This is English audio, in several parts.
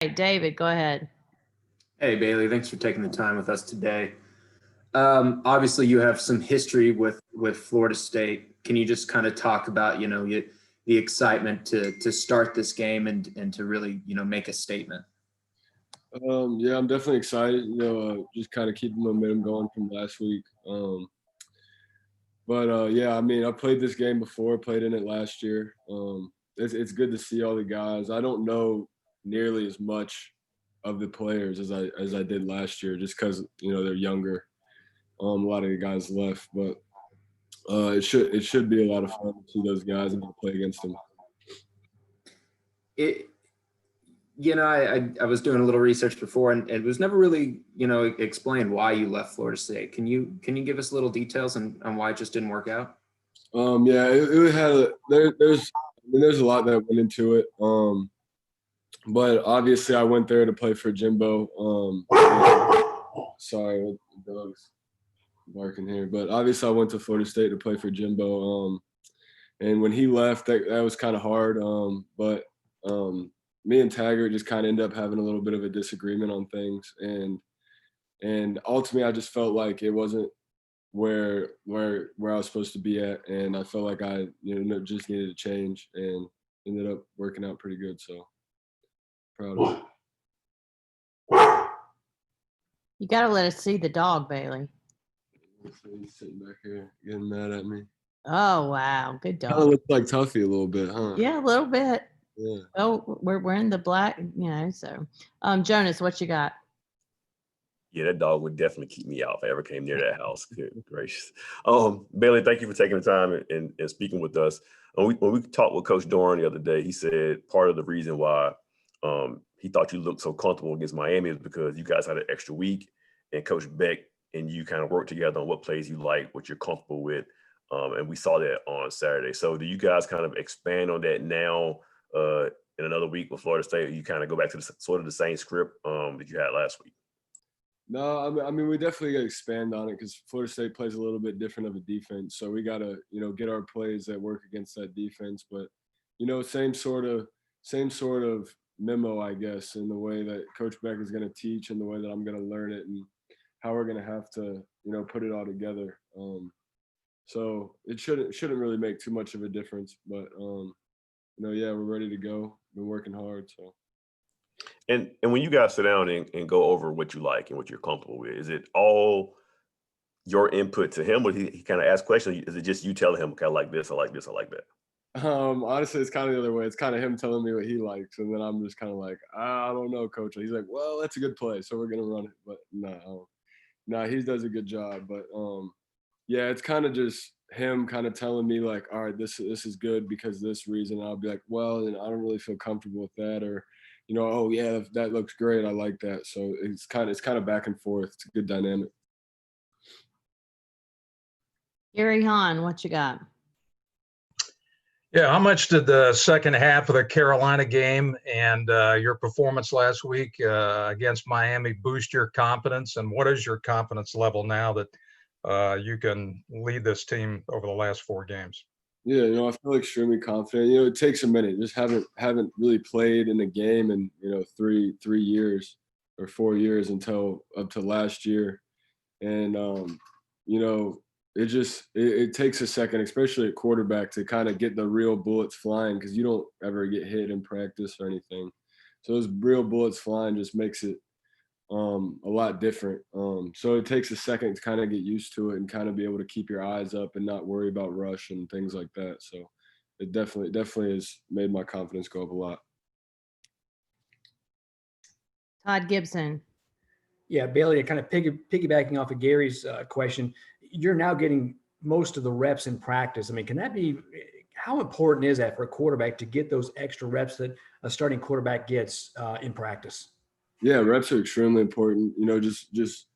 right, David, go ahead. Hey, Bailey, thanks for taking the time with us today. Obviously, you have some history with Florida State. Can you just kind of talk about, the excitement to start this game and to really, make a statement? Yeah, I'm definitely excited. Just kind of keeping momentum going from last week. But yeah, I mean, I played this game before, played in it last year. It's good to see all the guys. I don't know nearly as much of the players as I did last year, just because they're younger. A lot of the guys left, but it should be a lot of fun to see those guys and to play against them. It, I was doing a little research before, and it was never really, explained why you left Florida State. Can you give us a little details on why it just didn't work out? Yeah, it had there's a lot that went into it. But obviously I went there to play for Jimbo. Sorry, the dog's barking here. But obviously I went to Florida State to play for Jimbo. And when he left, that was kind of hard. But me and Taggart just kind of ended up having a little bit of a disagreement on things, and ultimately I just felt like it wasn't where I was supposed to be at, and I felt like I just needed to change, and ended up working out pretty good. So proud of it. You got to let us see the dog, Bailey. He's sitting back here getting mad at me. Oh, wow. Good dog. Kind of looks like Tuffy a little bit, huh? Yeah, a little bit. Yeah. Well, we're wearing the black, so. Jonas, what you got? Yeah, that dog would definitely keep me out if I ever came near that house. Good gracious. Bailey, thank you for taking the time and speaking with us. When we talked with Coach Doran the other day, he said part of the reason why he thought you looked so comfortable against Miami is because you guys had an extra week, and Coach Beck and you kind of worked together on what plays you like, what you're comfortable with. And we saw that on Saturday. So do you guys kind of expand on that now in another week with Florida State? Or you kind of go back to sort of the same script that you had last week? No, I mean we definitely got to expand on it because Florida State plays a little bit different of a defense. So we got to get our plays that work against that defense. But same sort of memo, I guess, in the way that Coach Beck is going to teach and the way that I'm going to learn it and how we're going to have to put it all together. So it shouldn't really make too much of a difference. But yeah, we're ready to go. Been working hard, so. And when you guys sit down and go over what you like and what you're comfortable with, is it all your input to him, or he kind of asks questions? Is it just you telling him, okay, I like this, I like this, I like that? Honestly, it's kind of the other way. It's kind of him telling me what he likes, and then I'm just kind of like, I don't know, coach. And he's like, well, that's a good play, so we're gonna run it. But no, he does a good job. But yeah, it's kind of just him kind of telling me like, all right, this is good because this reason. I'll be like, well, and I don't really feel comfortable with that, or oh yeah, that looks great. I like that. So it's kind of back and forth. It's a good dynamic. Gary Hahn, what you got? Yeah, how much did the second half of the Carolina game and your performance last week against Miami boost your confidence? And what is your confidence level now that you can lead this team over the last 4 games? Yeah, I feel extremely confident. It takes a minute. Just haven't really played in a game in 3 years or 4 years until up to last year, and it takes a second, especially at quarterback, to kind of get the real bullets flying because you don't ever get hit in practice or anything. So those real bullets flying just makes it a lot different. So it takes a second to kind of get used to it and kind of be able to keep your eyes up and not worry about rush and things like that. So it definitely has made my confidence go up a lot. Todd Gibson. Yeah, Bailey, kind of piggybacking off of Gary's question, you're now getting most of the reps in practice. I mean, can that be – how important is that for a quarterback to get those extra reps that a starting quarterback gets in practice? Yeah, reps are extremely important. Just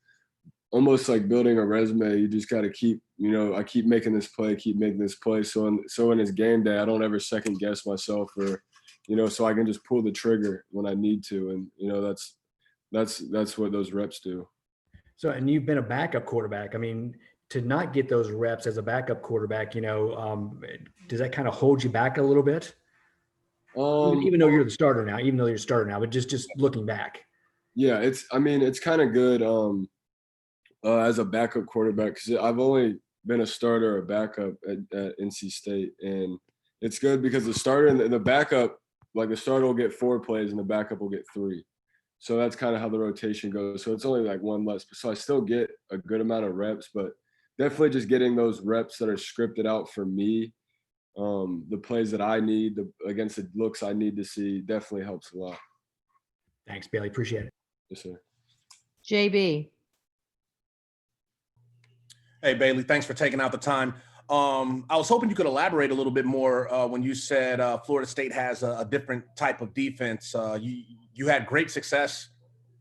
almost like building a resume. You just got to keep, I keep making this play. So in his game day, I don't ever second guess myself, or, so I can just pull the trigger when I need to. And that's what those reps do. So, and you've been a backup quarterback. I mean, to not get those reps as a backup quarterback, does that kind of hold you back a little bit? Even though you're the starter now, but just looking back. Yeah, it's kind of good as a backup quarterback because I've only been a starter or a backup at NC State, and it's good because the starter and the backup, like the starter will get 4 plays and the backup will get 3. So that's kind of how the rotation goes. So it's only like 1 less. So I still get a good amount of reps, but definitely just getting those reps that are scripted out for me, the plays that I need, against the looks I need to see, definitely helps a lot. Thanks, Bailey. Appreciate it. Yes, sir. JB. Hey, Bailey, thanks for taking out the time. I was hoping you could elaborate a little bit more when you said Florida State has a different type of defense. You had great success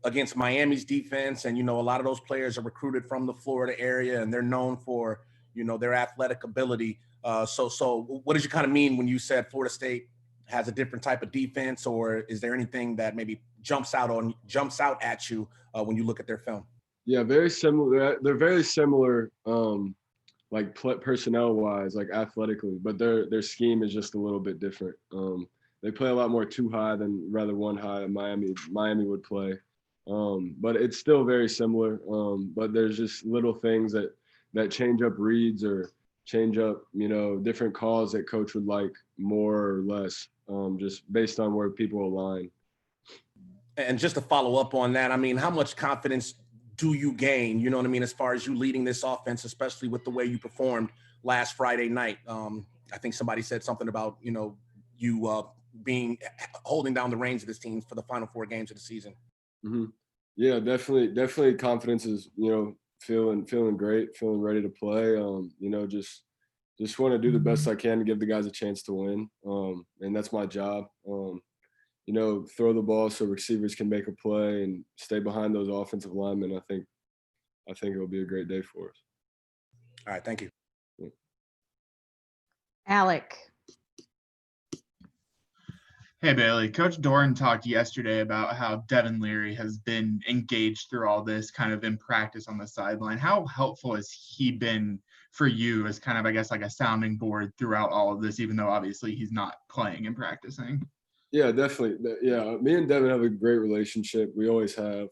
against Miami's defense, and, a lot of those players are recruited from the Florida area, and they're known for, their athletic ability. So what did you kind of mean when you said Florida State has a different type of defense, or is there anything that maybe jumps out at you when you look at their film? Yeah, very similar. They're very similar, like personnel wise, like athletically, but their scheme is just a little bit different. They play a lot more 2 high than rather 1 high Miami would play. But it's still very similar. But there's just little things that change up reads or change up, different calls that coach would like more or less, just based on where people align. And just to follow up on that, how much confidence do you gain, as far as you leading this offense, especially with the way you performed last Friday night? I think somebody said something about, you holding down the reins of this team for the final 4 games of the season. Mm-hmm. Yeah, definitely confidence is, feeling great, feeling ready to play. Just want to do the best I can to give the guys a chance to win. And that's my job. Throw the ball so receivers can make a play and stay behind those offensive linemen. I think it'll be a great day for us. All right, thank you. Yeah. Alec. Hey, Bailey. Coach Doran talked yesterday about how Devin Leary has been engaged through all this kind of in practice on the sideline. How helpful has he been for you as kind of, I guess, like a sounding board throughout all of this, even though obviously he's not playing and practicing? Yeah, definitely. Yeah, me and Devin have a great relationship. We always have.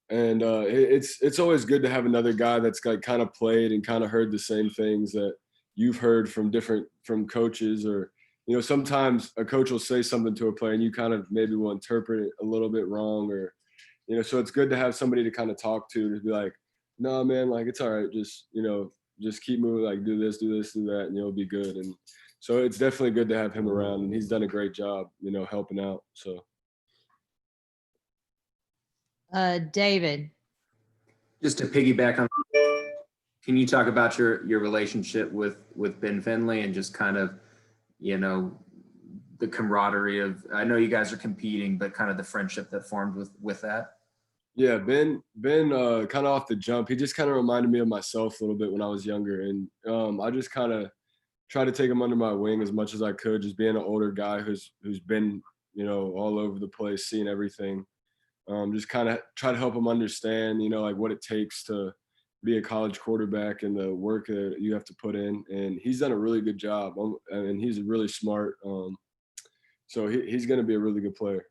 And it's always good to have another guy that's like kind of played and kind of heard the same things that you've heard from coaches, or sometimes a coach will say something to a player and you kind of maybe will interpret it a little bit wrong, or so it's good to have somebody to kind of talk to be like, no man, like it's all right, just keep moving, like do this, do that, and you'll be good. And so it's definitely good to have him around, and he's done a great job, helping out. So David. Just to piggyback on, can you talk about your relationship with Ben Finley and just kind of, the camaraderie of, I know you guys are competing, but kind of the friendship that formed with that? Yeah, Ben kind of off the jump, he just kind of reminded me of myself a little bit when I was younger. And I just kind of try to take him under my wing as much as I could, just being an older guy who's been, all over the place, seeing everything. Just kind of try to help him understand, like what it takes to be a college quarterback and the work that you have to put in. And he's done a really good job, and he's really smart. So he's going to be a really good player.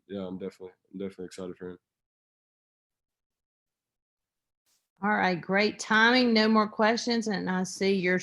Yeah, I'm definitely excited for him. All right, great timing. No more questions, and I see your